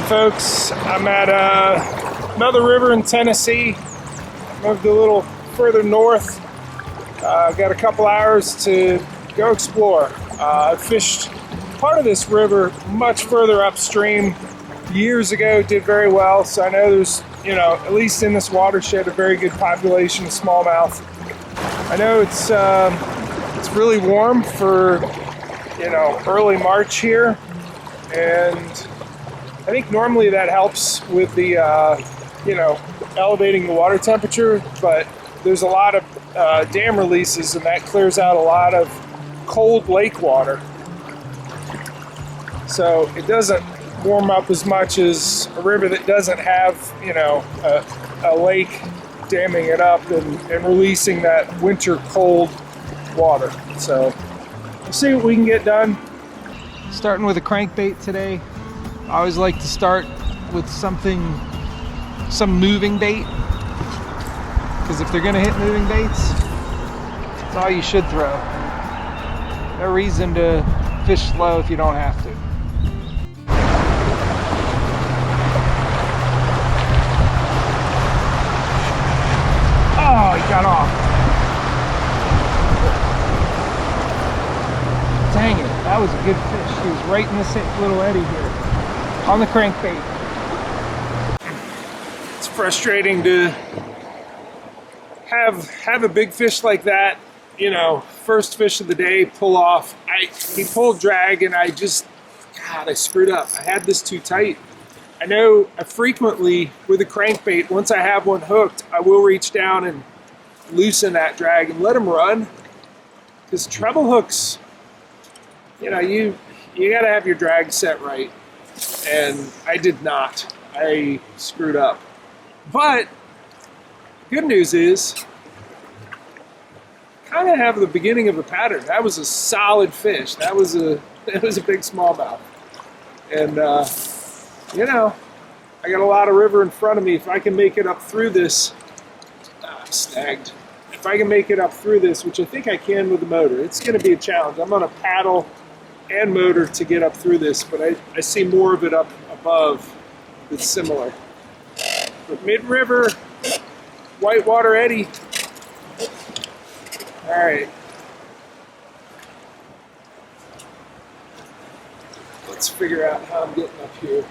folks. I'm at another river in Tennessee. Moved a little further north. Got a couple hours to go explore. I fished part of this river much further upstream years ago, did very well, so I know there's, at least in this watershed, a very good population of smallmouth. I know it's really warm for, early March here, and I think normally that helps with the, elevating the water temperature, but there's a lot of dam releases, and that clears out a lot of cold lake water. So it doesn't warm up as much as a river that doesn't have, a lake damming it up and releasing that winter cold water. So we'll see what we can get done. Starting with a crankbait today. I always like to start with some moving bait, because if they're gonna hit moving baits, it's all you should throw. No reason to fish slow if you don't have to. Oh, he got off. Dang it, that was a good fish. He was right in this little eddy here on the crankbait. It's frustrating to have a big fish like that, first fish of the day, pull off. He pulled drag, and I screwed up. I had this too tight. I know I frequently, with a crankbait, once I have one hooked, I will reach down and loosen that drag and let him run. Because treble hooks, you gotta have your drag set right. And I did not. I screwed up. But good news is, kind of have the beginning of a pattern. That was a solid fish. That was a big smallmouth. And I got a lot of river in front of me. If I can make it up through this, snagged. If I can make it up through this, which I think I can with the motor, it's going to be a challenge. I'm going to paddle and motor to get up through this, but I see more of it up above that's similar. But mid-river, whitewater eddy. All right. Let's figure out how I'm getting up here.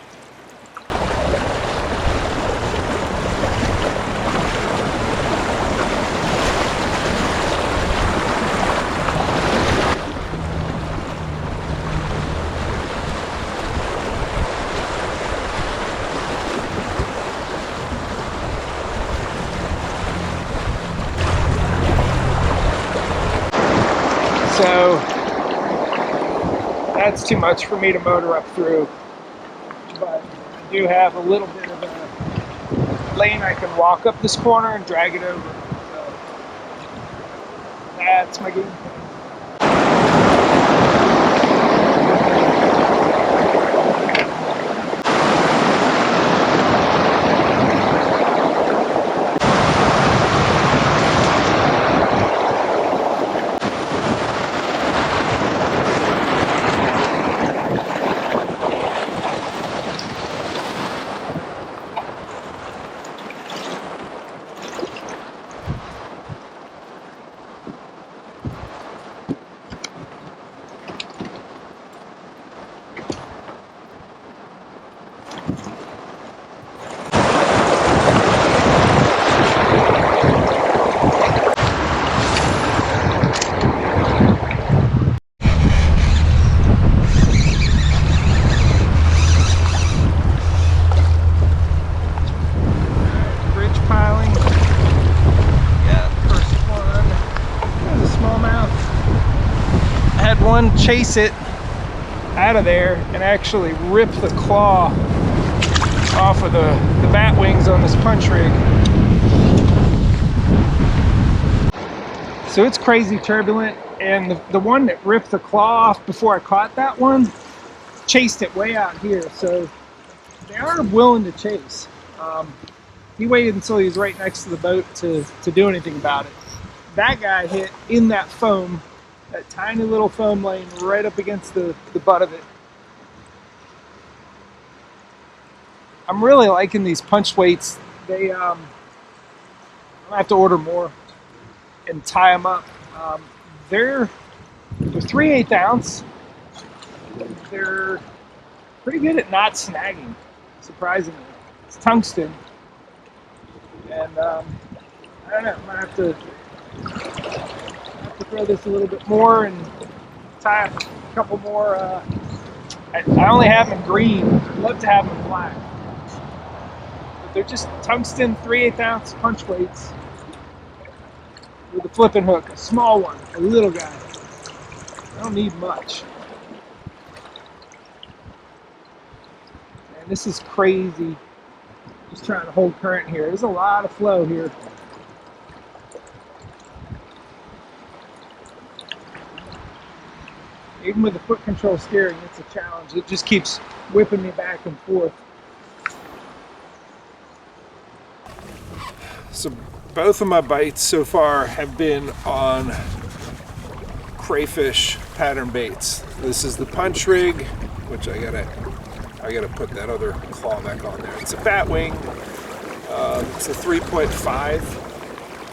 So that's too much for me to motor up through, but I do have a little bit of a lane I can walk up this corner and drag it over. So that's my game plan. Chase it out of there and actually rip the claw off of the bat wings on this punch rig. So it's crazy turbulent, and the one that ripped the claw off before I caught that one chased it way out here, so they are willing to chase. He waited until he was right next to the boat to do anything about it. That guy hit in that foam, that tiny little foam lane right up against the butt of it. I'm really liking these punch weights. They I'm gonna have to order more and tie them up. They're 3/8 ounce. They're pretty good at not snagging, surprisingly. It's tungsten, and I don't know. I'm gonna have to throw this a little bit more and tie up a couple more. I only have them in green. I'd love to have them in black, but they're just tungsten 3/8 ounce punch weights with a flipping hook, a small one, a little guy. I don't need much. And this is crazy. Just trying to hold current here. There's a lot of flow here. Even with the foot control steering, it's a challenge. It just keeps whipping me back and forth. So both of my bites so far have been on crayfish pattern baits. This is the punch rig, which I gotta put that other claw back on there. It's a bat wing. It's a 3.5,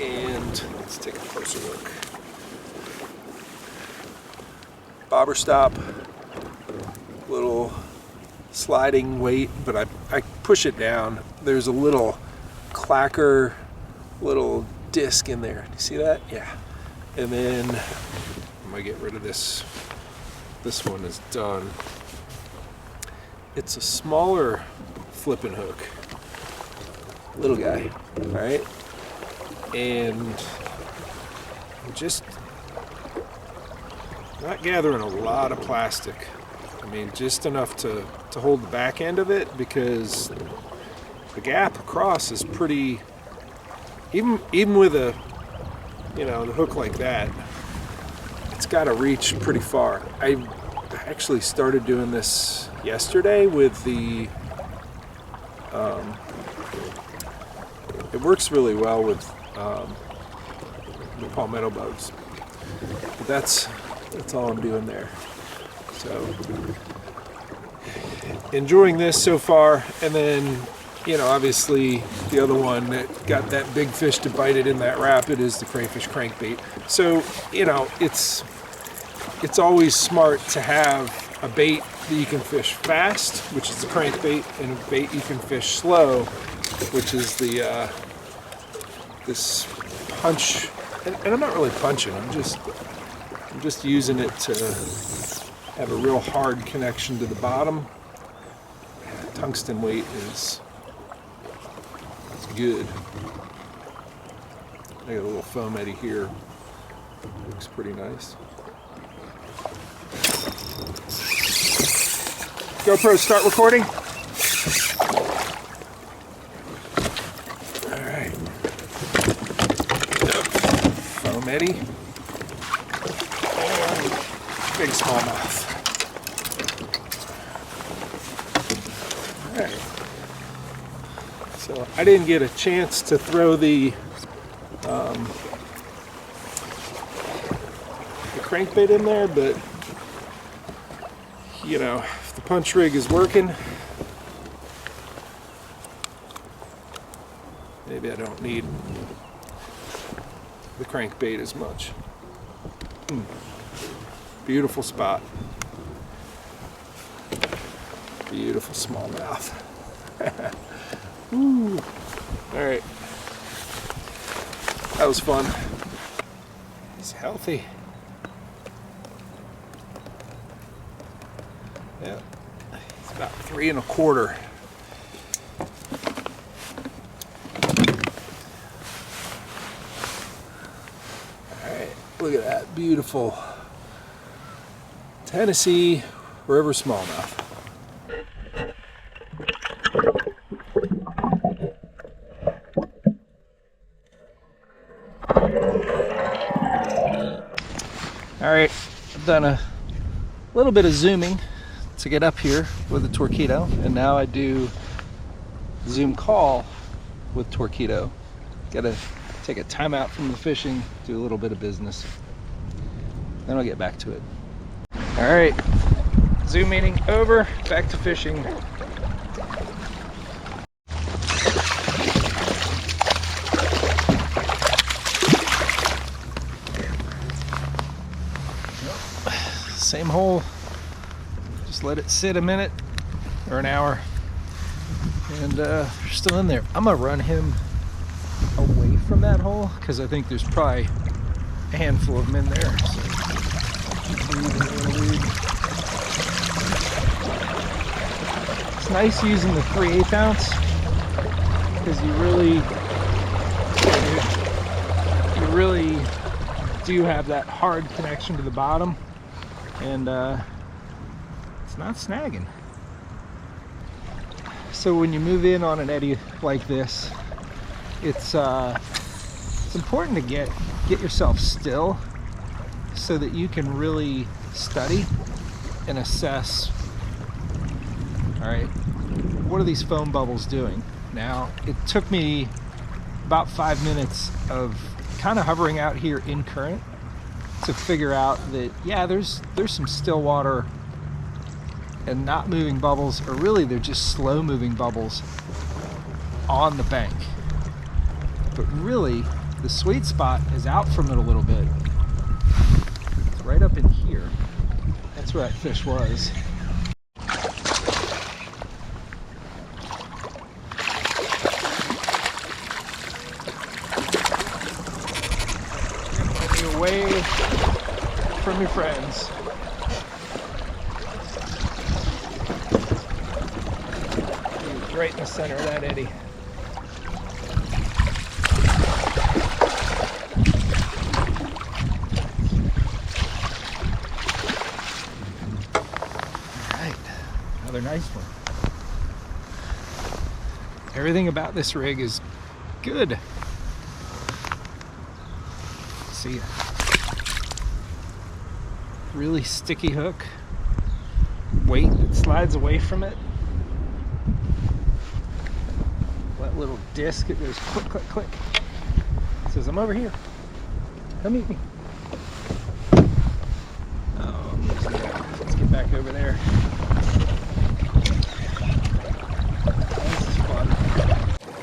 and let's take a closer look. Bobber stop, little sliding weight, but I push it down. There's a little clacker, little disc in there. Do you see that? Yeah. And then I'm gonna get rid of this. This one is done. It's a smaller flipping hook, little guy, all right? And just not gathering a lot of plastic. I mean, just enough to hold the back end of it, because the gap across is pretty, even with a, the hook like that, it's got to reach pretty far. I actually started doing this yesterday with the, it works really well with the palmetto bugs. But that's all I'm doing there. So enjoying this so far, and then obviously the other one that got that big fish to bite it in that rapid is the crayfish crankbait. So it's always smart to have a bait that you can fish fast, which is the crankbait, and a bait you can fish slow, which is the this punch. And I'm not really punching. I'm just using it to have a real hard connection to the bottom. Tungsten weight is good. I got a little foam eddy here. Looks pretty nice. GoPro, start recording. All right. Foam eddy. Big smallmouth. All right. So I didn't get a chance to throw the crankbait in there, but if the punch rig is working, maybe I don't need the crankbait as much. Beautiful spot. Beautiful smallmouth. Ooh. All right. That was fun. He's healthy. Yeah. It's about 3 1/4. All right. Look at that. Beautiful Tennessee river smallmouth. All right, I've done a little bit of zooming to get up here with the Torpedo, and now I do zoom call with Torpedo. Gotta take a time out from the fishing, do a little bit of business, then I'll get back to it. All right, zoom meeting over, back to fishing. let it sit a minute or an hour, and they're still in there. I'm gonna run him away from that hole because I think there's probably a handful of them in there. So keep breathing a little lead. It's nice using the 3/8 ounce because you really do have that hard connection to the bottom, and it's not snagging. So when you move in on an eddy like this, it's important to get yourself still so that you can really study and assess, all right, what are these foam bubbles doing? Now, it took me about 5 minutes of kind of hovering out here in current to figure out that, yeah, there's some still water and not moving bubbles, or really they're just slow moving bubbles on the bank. But really, the sweet spot is out from it a little bit. It's right up in here. That's where that fish was. Away from your friends. He's right in the center of that eddy. Alright, another nice one. Everything about this rig is good. See ya. Really sticky hook, weight that slides away from it. That little disc, it goes click, click, click. It says, I'm over here. Come meet me. Oh, let's get back over there. This is fun.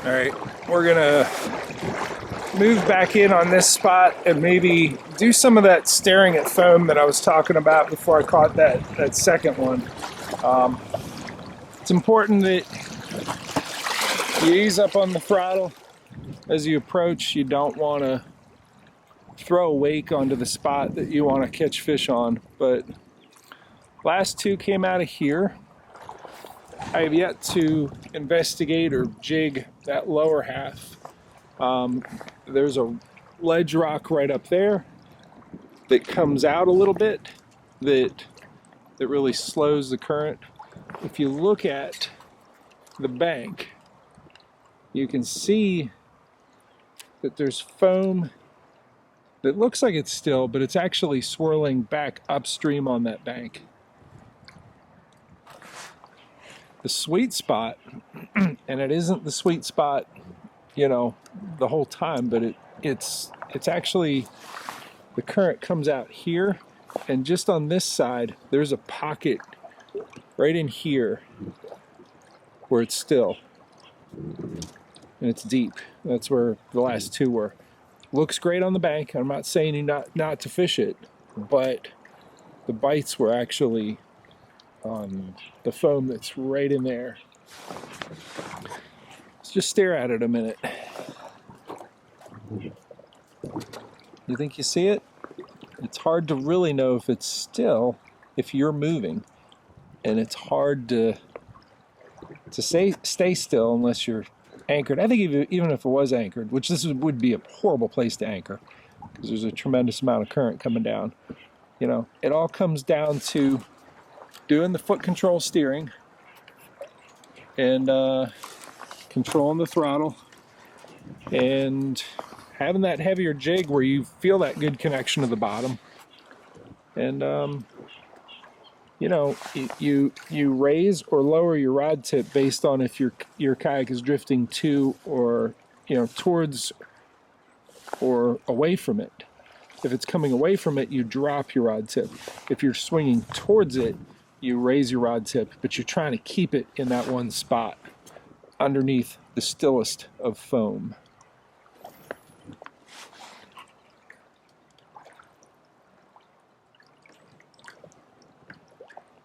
All right, we're gonna move back in on this spot and maybe do some of that staring at foam that I was talking about before I caught that second one. It's important that you ease up on the throttle as you approach. You don't want to throw a wake onto the spot that you want to catch fish on. But last two came out of here. I have yet to investigate or jig that lower half. There's a ledge rock right up there that comes out a little bit that really slows the current. If you look at the bank, you can see that there's foam that looks like it's still, but it's actually swirling back upstream on that bank. The sweet spot, and it isn't the sweet spot, you know, the whole time, but it's actually, the current comes out here, and just on this side there's a pocket right in here where it's still, and it's deep. That's where the last two were. Looks great on the bank. I'm not saying you not to fish it, but the bites were actually on the foam that's right in there. Let's just stare at it a minute. You think you see it? It's hard to really know if it's still if you're moving, and it's hard to stay still unless you're anchored. I think even if it was anchored, which would be a horrible place to anchor because there's a tremendous amount of current coming down. You know, it all comes down to doing the foot control steering and controlling the throttle and having that heavier jig where you feel that good connection to the bottom. And you know, you raise or lower your rod tip based on if your kayak is drifting to or, you know, towards or away from it. If it's coming away from it, you drop your rod tip. If you're swinging towards it, you raise your rod tip, but you're trying to keep it in that one spot underneath the stillest of foam.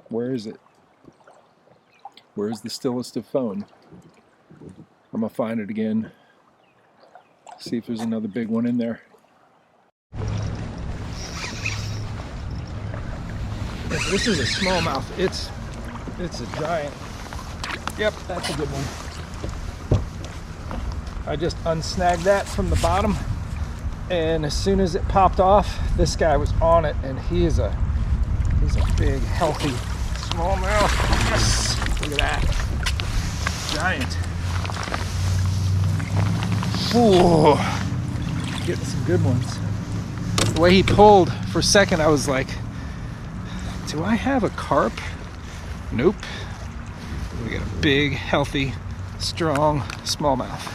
Where is it? Where's the stillest of foam? I'm gonna find it again. See if there's another big one in there. This is a smallmouth. It's a giant. Yep, that's a good one. I just unsnagged that from the bottom, and as soon as it popped off, this guy was on it, and he's a big, healthy smallmouth. Yes, look at that, giant. Ooh, getting some good ones. The way he pulled, for a second, I was like, do I have a carp? Nope. We got a big, healthy, strong smallmouth.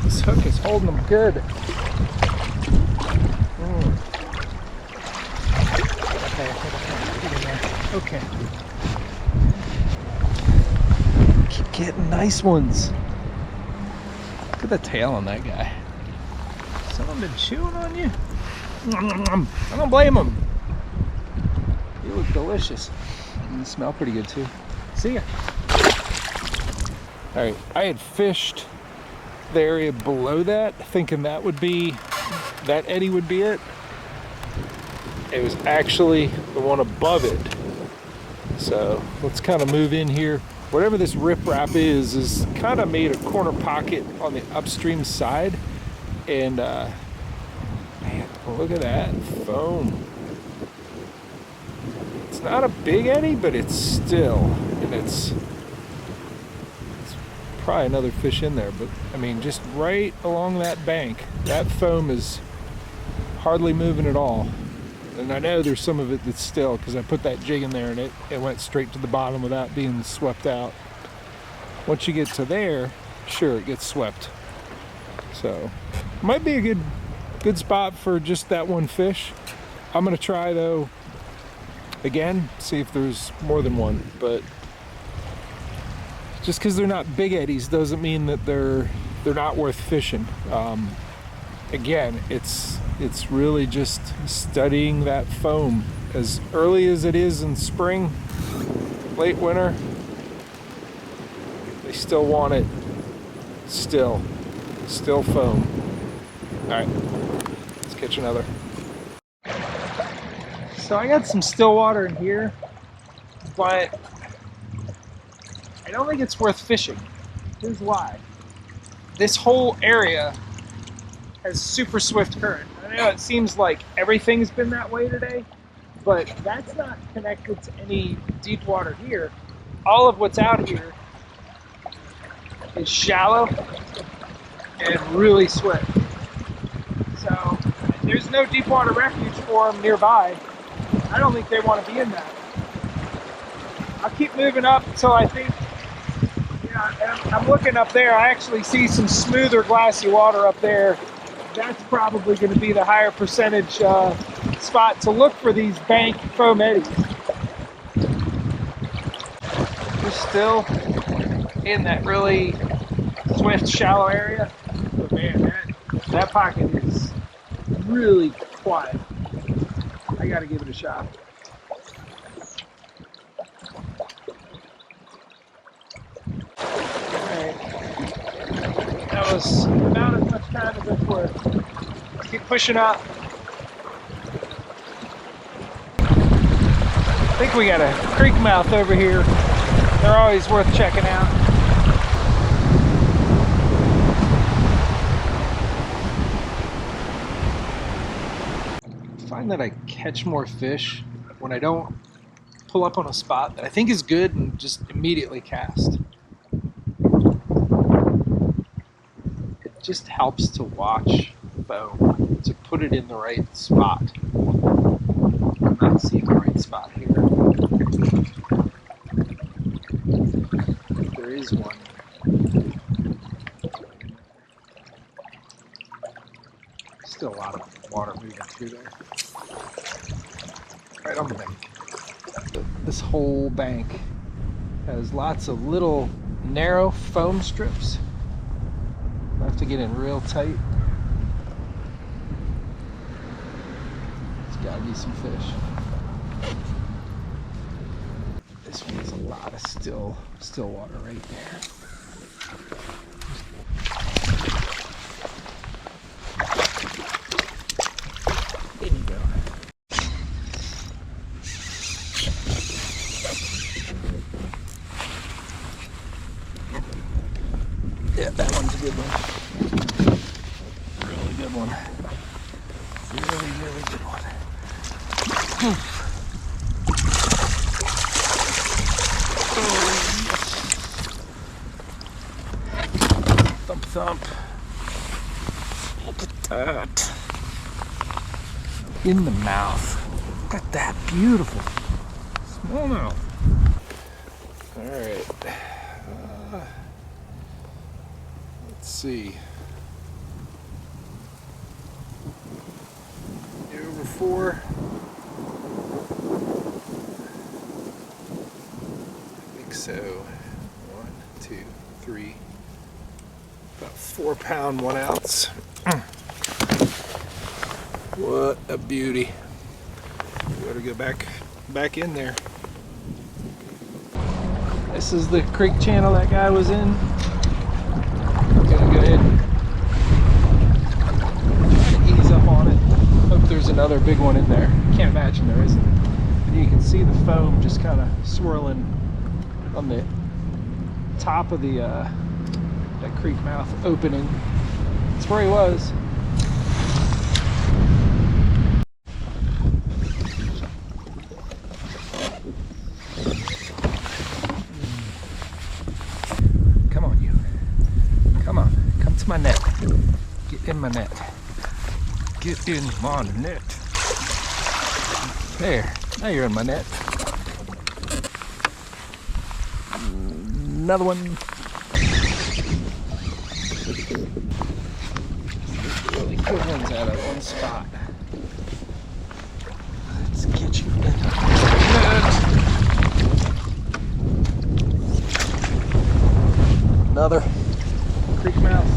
This hook is holding them good. Okay. Keep getting nice ones. Look at the tail on that guy. Someone been chewing on you? I don't blame him. You look delicious. And you smell pretty good too. See ya. All right, I had fished the area below that, thinking that eddy would be it. It was actually the one above it. So let's kind of move in here. Whatever this riprap is kind of made a corner pocket on the upstream side. And man, look at that foam. It's not a big eddy, but it's still, and it's probably another fish in there. But I mean, just right along that bank, that foam is hardly moving at all. And I know there's some of it that's still, because I put that jig in there and it went straight to the bottom without being swept out. Once you get to there, sure, it gets swept. So, might be a good spot for just that one fish. I'm gonna try though, again, see if there's more than one. But just because they're not big eddies doesn't mean that they're not worth fishing. Again, it's really just studying that foam. As early as it is in spring, late winter, they still want it. Still foam. All right, let's catch another. So I got some still water in here, but I don't think it's worth fishing. Here's why. This whole area has super swift current. I know it seems like everything's been that way today, but that's not connected to any deep water here. All of what's out here is shallow and really swift. So there's no deep water refuge for them nearby. I don't think they want to be in that. I'll keep moving up until I think, I'm looking up there. I actually see some smoother glassy water up there. That's probably going to be the higher percentage spot to look for these bank foam eddies. We're still in that really swift, shallow area. But man, that pocket is really quiet. I got to give it a shot. That was about as much time as it's worth. Let's keep pushing up. I think we got a creek mouth over here. They're always worth checking out. I find that I catch more fish when I don't pull up on a spot that I think is good and just immediately cast. Just helps to watch foam, to put it in the right spot. I'm not seeing the right spot here. There is one. Still a lot of water moving through there. Right on the bank. This whole bank has lots of little narrow foam strips. I have to get in real tight. There's gotta be some fish. This one has a lot of still water right there. There you go. Yeah, that one's a good one. Really good one. Really good one. Thump thump. Look at that. In the mouth. Look at that. Beautiful. Smallmouth. Alright. Let's see. Over 4. I think so. 1, 2, 3. About 4 pound, 1 ounce. What a beauty. We better go back in there. This is the creek channel that guy was in. I'm gonna go ahead and ease up on it. Hope there's another big one in there. Can't imagine there isn't. And you can see the foam just kind of swirling on the top of the that creek mouth opening. That's where he was. Come on, you. Come on. Come to my net. Get in my net. Get in my net. There. Now you're in my net. Another one. Really good ones out of one spot. Let's get you in the net. Another creek mouth.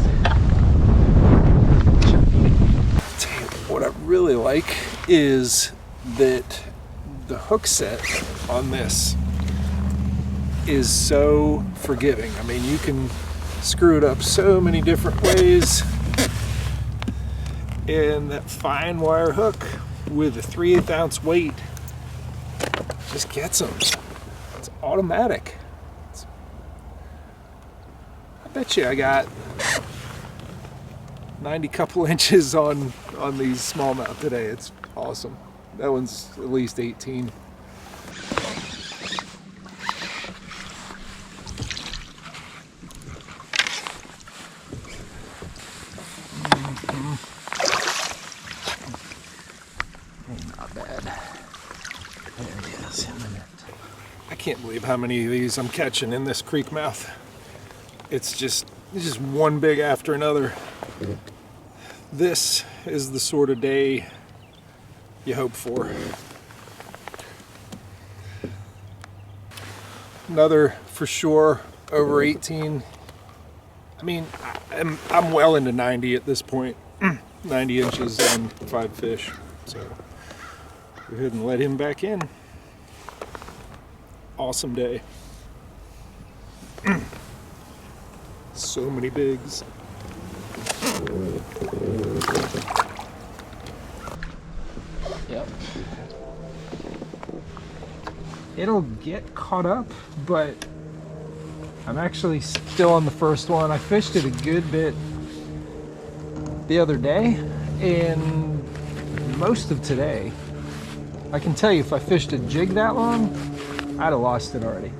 What I really like is that the hook set on this is so forgiving. I mean, you can screw it up so many different ways. And that fine wire hook with a 3/8 ounce weight just gets them. It's automatic. I bet you I got 90 couple inches on these smallmouth today. It's awesome. That one's at least 18. Not bad. There it is in the net. I can't believe how many of these I'm catching in this creek mouth. It's just one big after another. This is the sort of day you hope for. Another for sure over 18. I mean, I'm well into 90 at this point. 90 inches on 5 fish. So go ahead and let him back in. Awesome day. So many bigs. Yep. It'll get caught up, but I'm actually still on the first one. I fished it a good bit the other day and most of today. I can tell you if I fished a jig that long, I'd have lost it already.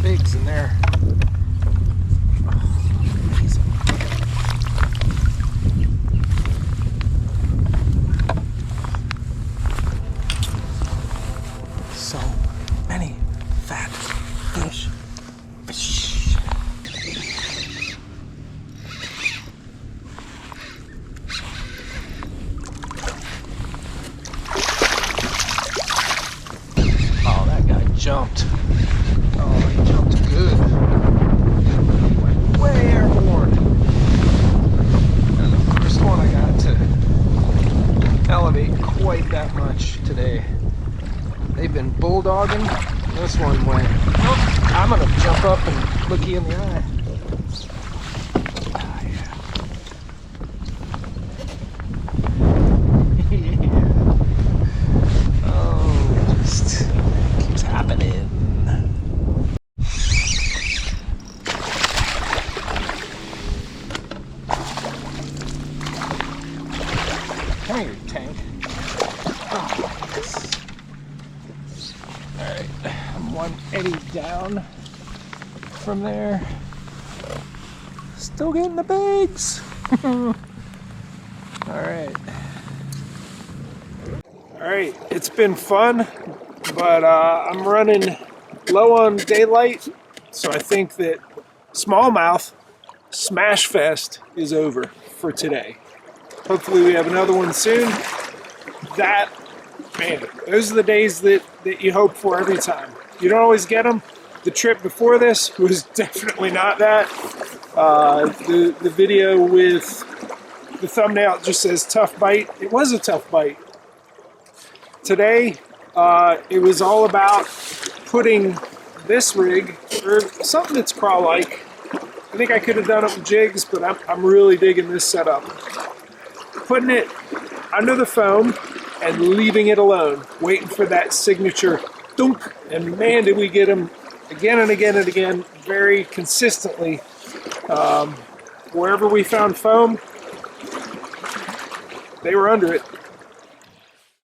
Bigs in there. So many fat fish. Oh, that guy jumped. Oh, he jumped good. He went way airborne. And the first one I got to elevate quite that much today. They've been bulldogging. This one went, nope, I'm gonna jump up and look you in the eye. Oh, yeah. Oh, just keeps happening. Come here, tank. Oh, yes. Alright, I'm one eddy down from there. Still getting the bags. Alright. Alright, it's been fun, but I'm running low on daylight, so I think that Smallmouth Smashfest is over for today. Hopefully we have another one soon. That, man, those are the days that you hope for every time. You don't always get them. The trip before this was definitely not that. The video with the thumbnail just says tough bite. It was a tough bite. Today, it was all about putting this rig, or something that's crawl-like. I think I could have done it with jigs, but I'm really digging this setup. Putting it under the foam and leaving it alone, waiting for that signature dunk. And man, did we get them again and again and again, very consistently. Wherever we found foam, they were under it.